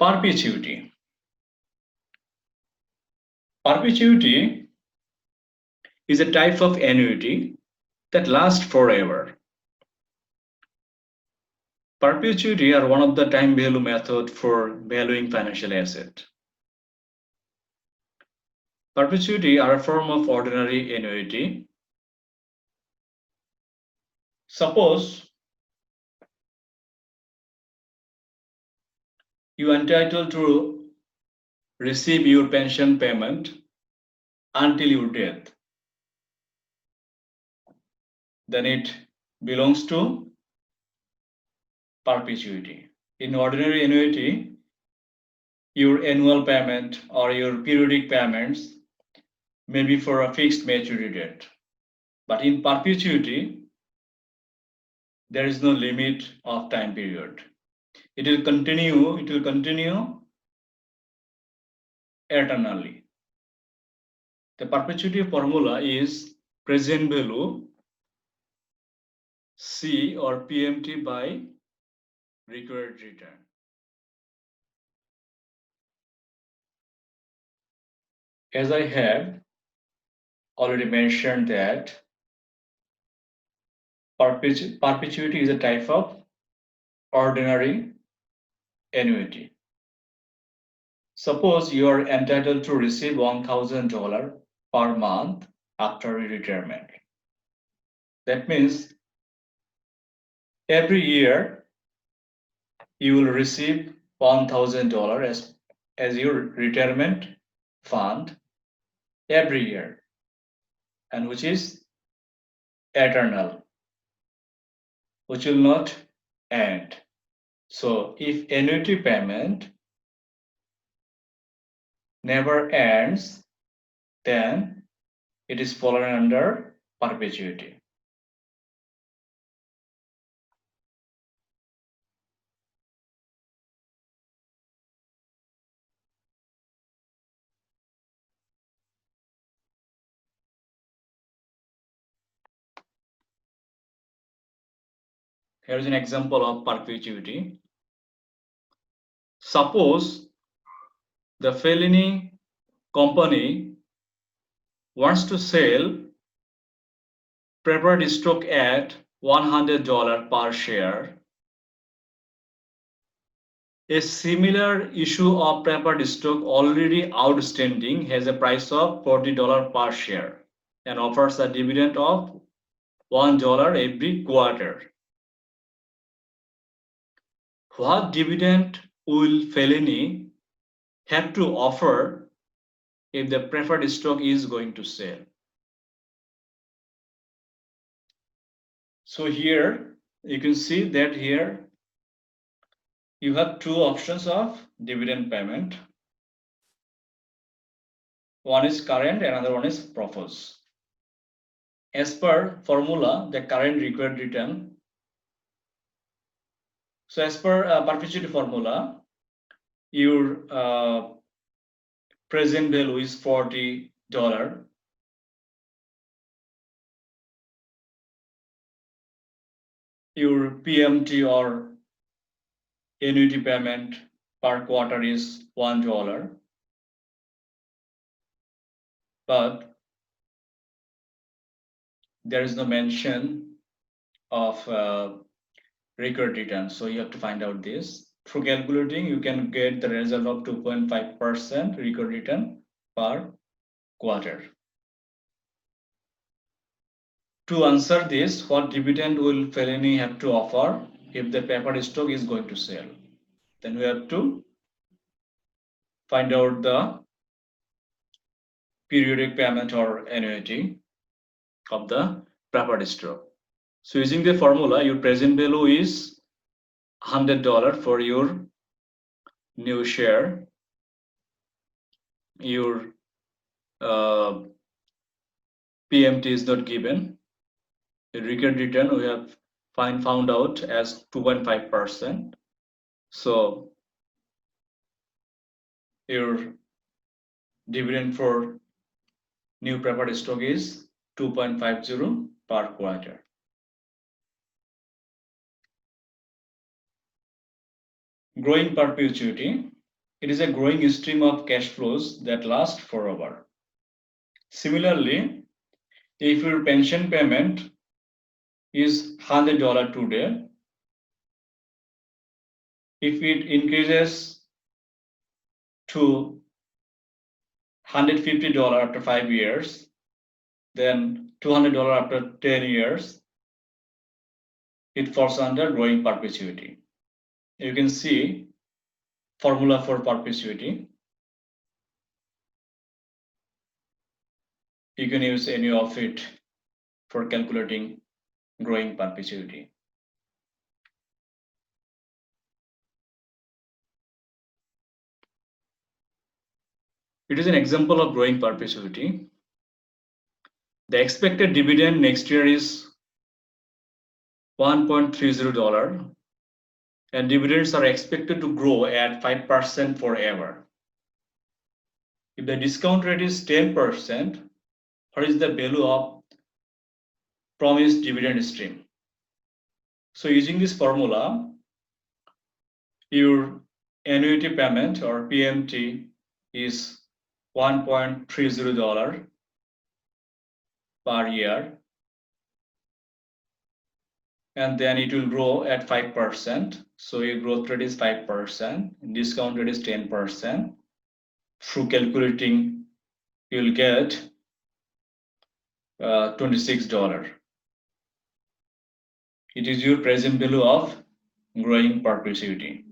Perpetuity. Perpetuity is a type of annuity that lasts forever. Perpetuity are one of the time value method for valuing financial asset. Perpetuity are a form of ordinary annuity. Suppose you are entitled to receive your pension payment until your death. Then it belongs to perpetuity. In ordinary annuity, your annual payment or your periodic payments may be for a fixed maturity date. But in perpetuity, there is no limit of time period. It will continue eternally. The perpetuity formula is present value C or PMT by required return. As I have already mentioned that perpetuity is a type of ordinary annuity. Suppose you are entitled to receive $1,000 per month after retirement. That means every year you will receive $1,000 as your retirement fund every year, and which is eternal, which will not end. So if annuity payment never ends, then it is fallen under perpetuity. Here is an example of perpetuity. Suppose the Fellini company wants to sell preferred stock at $100 per share. A similar issue of preferred stock already outstanding has a price of $40 per share and offers a dividend of $1 every quarter. What dividend will Fellini have to offer if the preferred stock is going to sell? So here you can see that here you have two options of dividend payment. One is current, another one is proposed. As per formula, the current required return. So as per perpetuity formula, your present value is $40. Your PMT or annuity payment per quarter is $1. But there is no mention of required return. So you have to find out this. Through calculating, you can get the result of 2.5% required return per quarter. To answer this, what dividend will Fellini have to offer if the preferred stock is going to sell? Then we have to find out the periodic payment or annuity of the preferred stock. So using the formula, your present value is $100 for your new share. Your PMT is not given. The required return we have found out as 2.5%. So your dividend for new preferred stock is 2.50 per quarter. Growing perpetuity. It is a growing stream of cash flows that last forever. Similarly, if your pension payment is $100 today, if it increases to $150 after 5 years, then $200 after 10 years, it falls under growing perpetuity. You can see formula for perpetuity. You can use any of it for calculating growing perpetuity. It is an example of growing perpetuity. The expected dividend next year is $1.30, and dividends are expected to grow at 5% forever. If the discount rate is 10%, what is the value of promised dividend stream? So using this formula, your annuity payment or PMT is $1.30 per year, and then it will grow at 5%. So your growth rate is 5%, discount rate is 10%. Through calculating, you'll get $26. It is your present value of growing perpetuity.